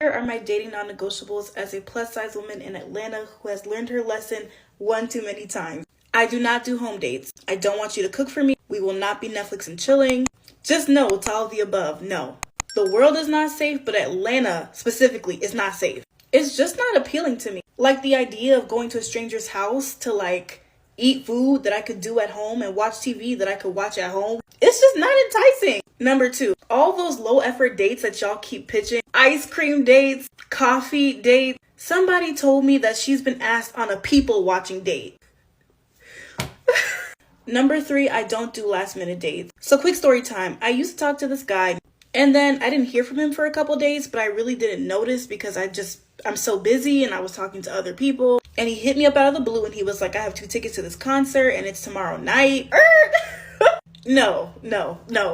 Here are my dating non-negotiables as a plus-size woman in Atlanta who has learned her lesson one too many times. I do not do home dates. I don't want you to cook for me. We will not be Netflix and chilling. Just no to all of the above. No. The world is not safe, but Atlanta specifically is not safe. It's just not appealing to me. Like the idea of going to a stranger's house to like eat food that I could do at home and watch TV that I could watch at home. It's just not enticing. Number 2, all those low effort dates that y'all keep pitching, ice cream dates, coffee dates. Somebody told me that she's been asked on a people watching date. Number 3, I don't do last minute dates. So quick story time. I used to talk to this guy and then I didn't hear from him for a couple days, but I really didn't notice because I'm so busy and I was talking to other people. And he hit me up out of the blue and he was like, I have 2 tickets to this concert and it's tomorrow night. No.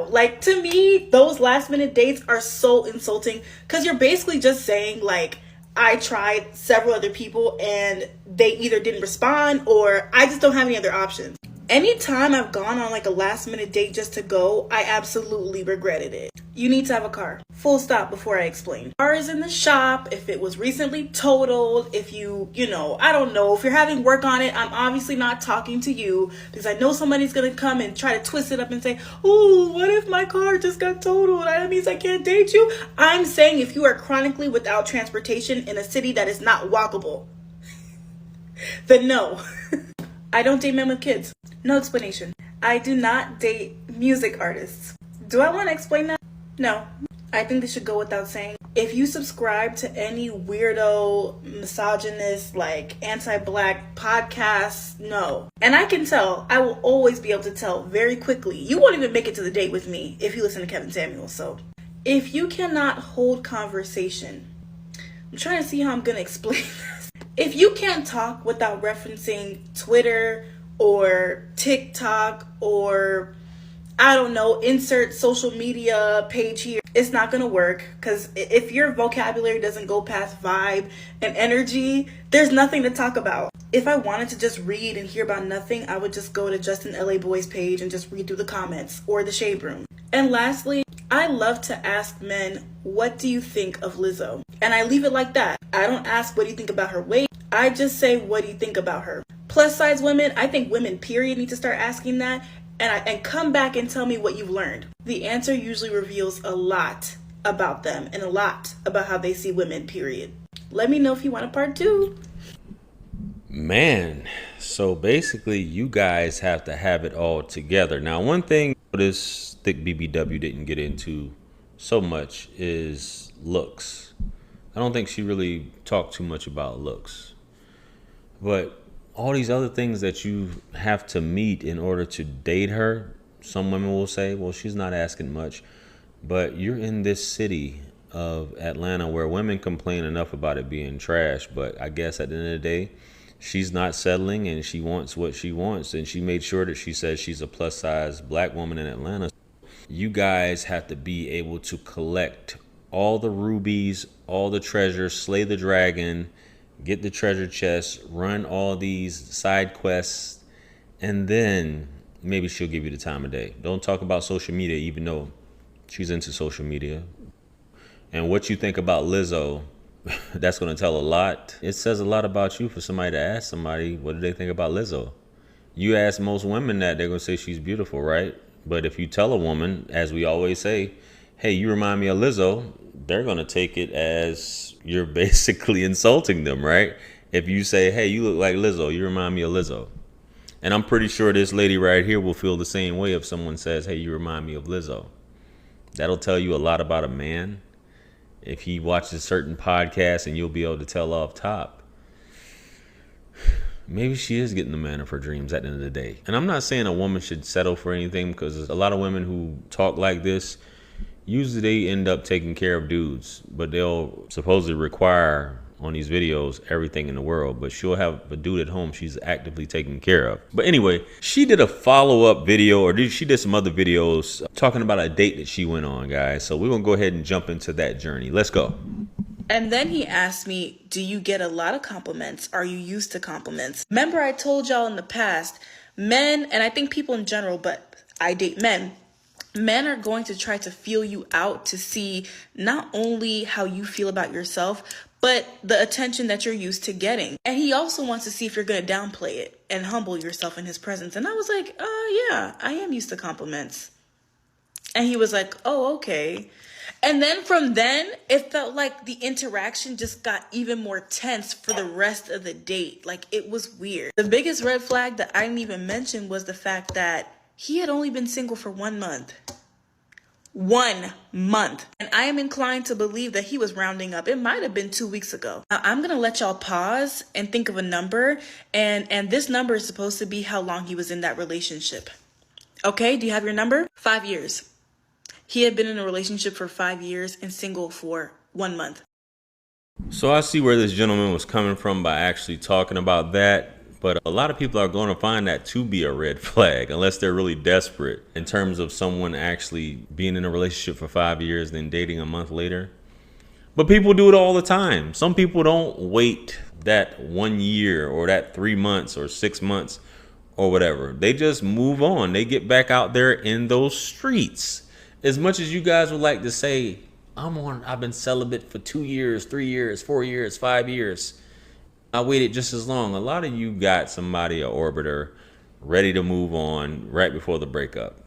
Like, to me, those last minute dates are so insulting because you're basically just saying like, I tried several other people and they either didn't respond or I just don't have any other options. Anytime I've gone on like a last minute date just to go, I absolutely regretted it. You need to have a car. Full stop before I explain. Car is in the shop, if it was recently totaled, if I don't know, if you're having work on it, I'm obviously not talking to you because I know somebody's going to come and try to twist it up and say, oh, what if my car just got totaled? That means I can't date you. I'm saying if you are chronically without transportation in a city that is not walkable, then no. I don't date men with kids. No explanation. I do not date music artists. Do I want to explain that? No. I think this should go without saying. If you subscribe to any weirdo, misogynist, like anti-black podcasts, no. And I can tell, I will always be able to tell very quickly. You won't even make it to the date with me if you listen to Kevin Samuels. So if you cannot hold conversation, I'm trying to see how I'm going to explain this. If you can't talk without referencing Twitter or TikTok or I don't know, insert social media page here, it's not going to work because if your vocabulary doesn't go past vibe and energy, there's nothing to talk about. If I wanted to just read and hear about nothing, I would just go to Justin LA Boy's page and just read through the comments or the Shade Room. And lastly, I love to ask men, what do you think of Lizzo? And I leave it like that. I don't ask, what do you think about her weight? I just say, what do you think about her? Plus size women, I think women period need to start asking that and come back and tell me what you've learned. The answer usually reveals a lot about them and a lot about how they see women, period. Let me know if you want a part 2. Man, so basically you guys have to have it all together. Now, one thing this thick BBW didn't get into so much is looks. I don't think she really talked too much about looks. But all these other things that you have to meet in order to date her, some women will say, well, she's not asking much. But you're in this city of Atlanta where women complain enough about it being trash. But I guess at the end of the day, she's not settling and she wants what she wants. And she made sure that she says she's a plus size black woman in Atlanta. You guys have to be able to collect all the rubies, all the treasures, slay the dragon, get the treasure chest, run all these side quests, and then maybe she'll give you the time of day. Don't talk about social media, even though she's into social media. And what you think about Lizzo, that's going to tell a lot. It says a lot about you for somebody to ask somebody, what do they think about Lizzo? You ask most women that, they're going to say she's beautiful, right? But if you tell a woman, as we always say, hey, you remind me of Lizzo, they're going to take it as you're basically insulting them, right? If you say, hey, you look like Lizzo, you remind me of Lizzo. And I'm pretty sure this lady right here will feel the same way if someone says, hey, you remind me of Lizzo. That'll tell you a lot about a man. If he watches certain podcasts, and you'll be able to tell off top, maybe she is getting the man of her dreams at the end of the day. And I'm not saying a woman should settle for anything, because a lot of women who talk like this, usually they end up taking care of dudes, but they'll supposedly require on these videos everything in the world, but she'll have a dude at home she's actively taking care of. But anyway, she did a follow-up video, or she did some other videos talking about a date that she went on, guys. So we're gonna go ahead and jump into that journey. Let's go. And then he asked me, do you get a lot of compliments? Are you used to compliments? Remember I told y'all in the past, men, and I think people in general, but I date men, Men are going to try to feel you out to see not only how you feel about yourself, but the attention that you're used to getting. And he also wants to see if you're going to downplay it and humble yourself in his presence. And I was like, yeah, I am used to compliments. And he was like, oh, okay. And then from then, it felt like the interaction just got even more tense for the rest of the date. Like, it was weird. The biggest red flag that I didn't even mention was the fact that he had only been single for 1 month. 1 month. And I am inclined to believe that he was rounding up. It might have been 2 weeks ago. Now, I'm going to let y'all pause and think of a number. And this number is supposed to be how long he was in that relationship. Okay, do you have your number? 5 years. He had been in a relationship for 5 years and single for 1 month. So I see where this gentleman was coming from by actually talking about that. But a lot of people are going to find that to be a red flag unless they're really desperate in terms of someone actually being in a relationship for 5 years, then dating a month later. But people do it all the time. Some people don't wait that 1 year or that 3 months or 6 months or whatever. They just move on. They get back out there in those streets. As much as you guys would like to say, I've been celibate for 2 years, 3 years, 4 years, 5 years. I waited just as long. A lot of you got somebody, an orbiter, ready to move on right before the breakup.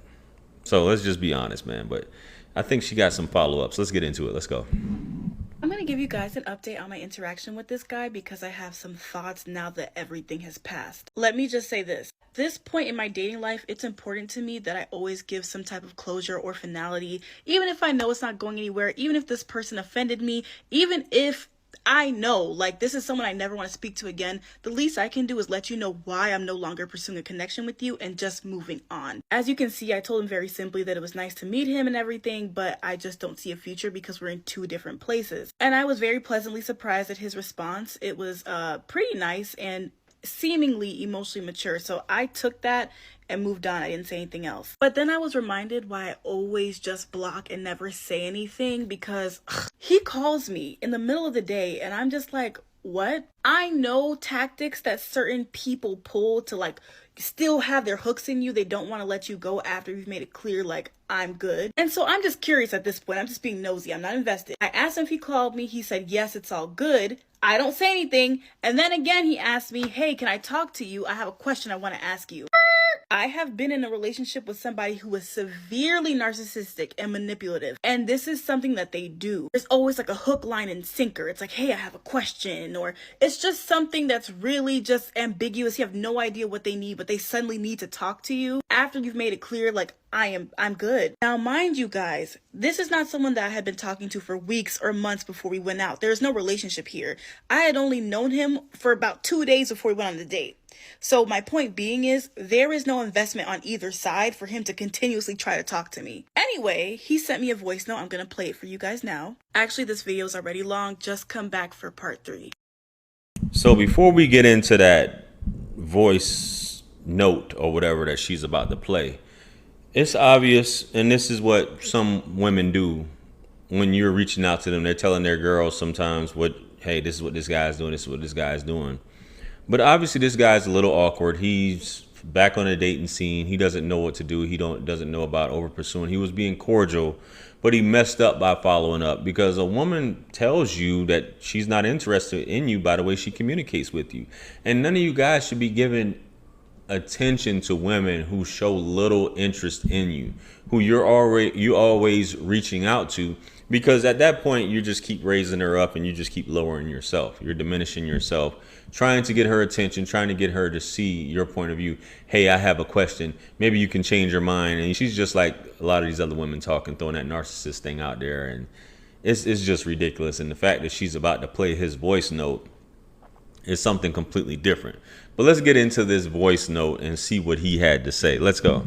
So let's just be honest, man. But I think she got some follow-ups. Let's get into it. Let's go. I'm going to give you guys an update on my interaction with this guy because I have some thoughts now that everything has passed. Let me just say this. At this point in my dating life, it's important to me that I always give some type of closure or finality, even if I know it's not going anywhere, even if this person offended me, even if I know, like, this is someone I never want to speak to again. The least I can do is let you know why I'm no longer pursuing a connection with you and just moving on. As you can see, I told him very simply that it was nice to meet him and everything, but I just don't see a future because we're in 2 different places. And I was very pleasantly surprised at his response. It was pretty nice and seemingly emotionally mature. So I took that and moved on. I didn't say anything else. But then I was reminded why I always just block and never say anything, because he calls me in the middle of the day and I'm just like, what? I know tactics that certain people pull to, like, still have their hooks in you. They don't want to let you go after you've made it clear, like, I'm good. And so I'm just curious at this point. I'm just being nosy. I'm not invested. I asked him if he called me. He said, yes, it's all good. I don't say anything. And then again, he asked me, hey, can I talk to you? I have a question I want to ask you. I have been in a relationship with somebody who is severely narcissistic and manipulative. And this is something that they do. There's always like a hook, line, and sinker. It's like, hey, I have a question. Or it's just something that's really just ambiguous. You have no idea what they need, but they suddenly need to talk to you after you've made it clear, like, I'm good. Now, mind you guys, this is not someone that I had been talking to for weeks or months before we went out. There's no relationship here. I had only known him for about 2 days before we went on the date. So my point being is, there is no investment on either side for him to continuously try to talk to me. Anyway, he sent me a voice note. I'm going to play it for you guys now. Actually, this video is already long. Just come back for part 3. So before we get into that voice note or whatever that she's about to play, it's obvious, and this is what some women do when you're reaching out to them. They're telling their girls sometimes, hey, this is what this guy's doing, this is what this guy's doing. But obviously this guy's a little awkward. He's back on the dating scene. He doesn't know what to do. He doesn't know about over pursuing. He was being cordial, but he messed up by following up, because a woman tells you that she's not interested in you by the way she communicates with you. And none of you guys should be giving attention to women who show little interest in you, who you always reaching out to, because at that point you just keep raising her up and you just keep lowering yourself. You're diminishing yourself, trying to get her attention, trying to get her to see your point of view. Hey, I have a question. Maybe you can change your mind. And she's just like a lot of these other women talking, throwing that narcissist thing out there, and it's just ridiculous. And the fact that she's about to play his voice note is something completely different. But let's get into this voice note and see what he had to say. Let's go.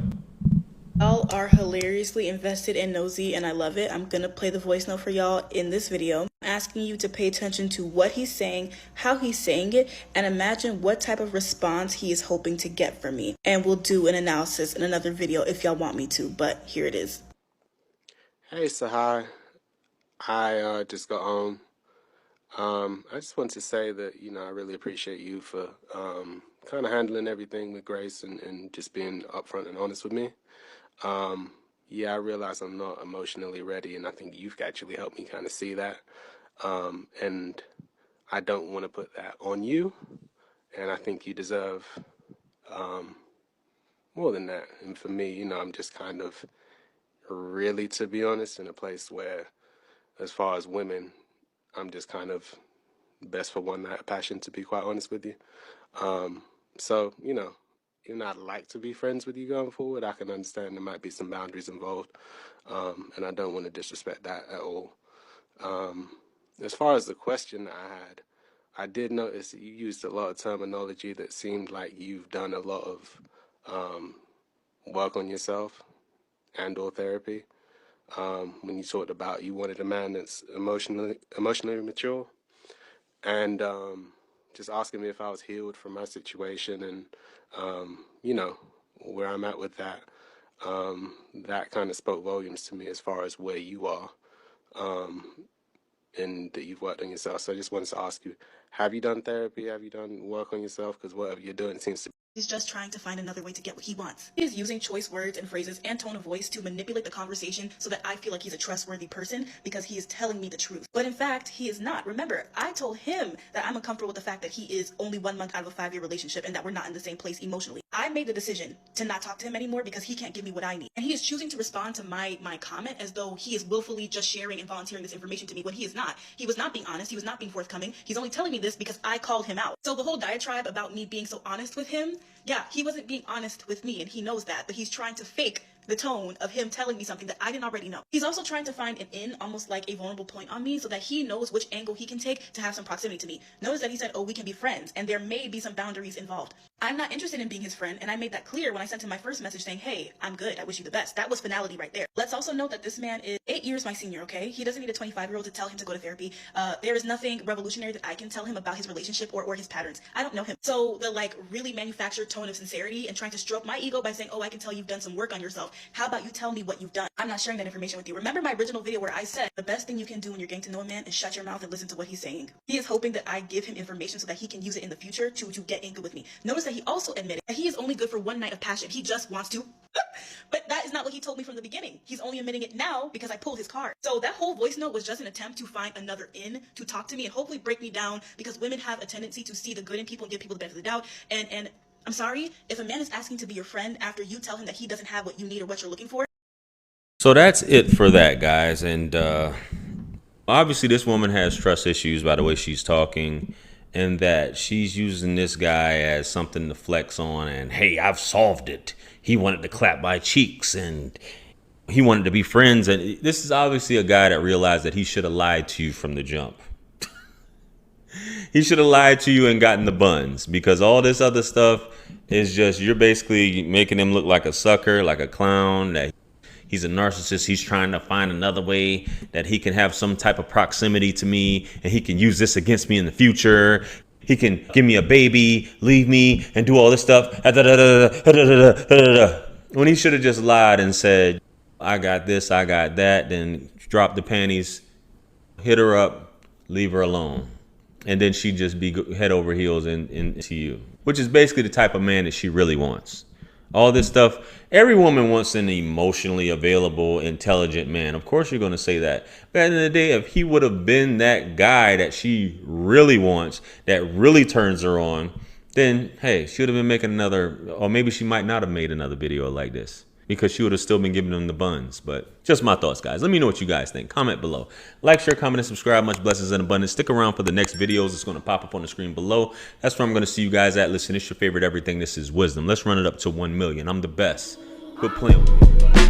Y'all are hilariously invested and nosy, and I love it. I'm gonna play the voice note for y'all in this video. I'm asking you to pay attention to what he's saying, how he's saying it, and imagine what type of response he is hoping to get from me. And we'll do an analysis in another video if y'all want me to, but here it is. Hey, Sahai. I just got home. I just want to say that, I really appreciate you for kind of handling everything with grace and just being upfront and honest with me. yeah, I realize I'm not emotionally ready, and I think you've actually helped me kind of see that. And I don't want to put that on you, and I think you deserve um, more than that. And for me, I'm just kind of really, to be honest, in a place where, as far as women, I'm just kind of best for one night of passion, to be quite honest with you. Um, so, even though I'd like to be friends with you going forward, I can understand there might be some boundaries involved, and I don't want to disrespect that at all. Um, as far as the question I had, I did notice that you used a lot of terminology that seemed like you've done a lot of um, work on yourself and/or therapy. When you talked about you wanted a man that's emotionally mature, and just asking me if I was healed from my situation, and where I'm at with that. That kind of spoke volumes to me as far as where you are, and that you've worked on yourself. So I just wanted to ask you, have you done therapy? Have you done work on yourself? Because whatever you're doing seems to. He's just trying to find another way to get what he wants. He is using choice words and phrases and tone of voice to manipulate the conversation so that I feel like he's a trustworthy person because he is telling me the truth. But in fact, he is not. Remember, I told him that I'm uncomfortable with the fact that he is only 1 month out of a 5-year relationship and that we're not in the same place emotionally. I made the decision to not talk to him anymore because he can't give me what I need. And he is choosing to respond to my comment as though he is willfully just sharing and volunteering this information to me when he is not. He was not being honest. He was not being forthcoming. He's only telling me this because I called him out. So the whole diatribe about me being so honest with him, yeah, he wasn't being honest with me and he knows that, but he's trying to fake the tone of him telling me something that I didn't already know. He's also trying to find an in, almost like a vulnerable point on me so that he knows which angle he can take to have some proximity to me. Notice that he said, oh, we can be friends, and there may be some boundaries involved. I'm not interested in being his friend, and I made that clear when I sent him my first message saying, hey, I'm good, I wish you the best. That was finality right there. Let's also note that this man is 8 years my senior, okay? He doesn't need a 25-year-old to tell him to go to therapy. There is nothing revolutionary that I can tell him about his relationship or his patterns. I don't know him. So the really manufactured tone of sincerity and trying to stroke my ego by saying, oh, I can tell you've done some work on yourself. How about you tell me what you've done? I'm not sharing that information with you. Remember my original video where I said the best thing you can do when you're getting to know a man is shut your mouth and listen to what he's saying. He is hoping that I give him information so that he can use it in the future to get in good with me. Notice that he also admitted that he is only good for 1 night of passion. He just wants to. But that is not what he told me from the beginning. He's only admitting it now because I pulled his card. So that whole voice note was just an attempt to find another in to talk to me and hopefully break me down, because women have a tendency to see the good in people and give people the benefit of the doubt. And I'm sorry, if a man is asking to be your friend after you tell him that he doesn't have what you need or what you're looking for. So that's it for that, guys. And obviously this woman has trust issues by the way she's talking, and that she's using this guy as something to flex on. And hey, I've solved it. He wanted to clap my cheeks and he wanted to be friends. And this is obviously a guy that realized that he should have lied to you from the jump. He should have lied to you and gotten the buns, because all this other stuff is just, you're basically making him look like a sucker, like a clown, that he's a narcissist. He's trying to find another way that he can have some type of proximity to me, and he can use this against me in the future. He can give me a baby, leave me, and do all this stuff. When he should have just lied and said, I got this, I got that, then drop the panties, hit her up, leave her alone. And then she'd just be head over heels into you, which is basically the type of man that she really wants. All this stuff, every woman wants an emotionally available, intelligent man. Of course you're going to say that. But at the end of the day, if he would have been that guy that she really wants, that really turns her on, then, hey, she would have been making another, or maybe she might not have made another video like this, because she would have still been giving them the buns. But just my thoughts, guys. Let me know what you guys think. Comment below. Like, share, comment, and subscribe. Much blessings and abundance. Stick around for the next videos. It's going to pop up on the screen below. That's where I'm going to see you guys at. Listen, it's your favorite everything. This is Wisdom. Let's run it up to 1 million. I'm the best. Quit playing with me.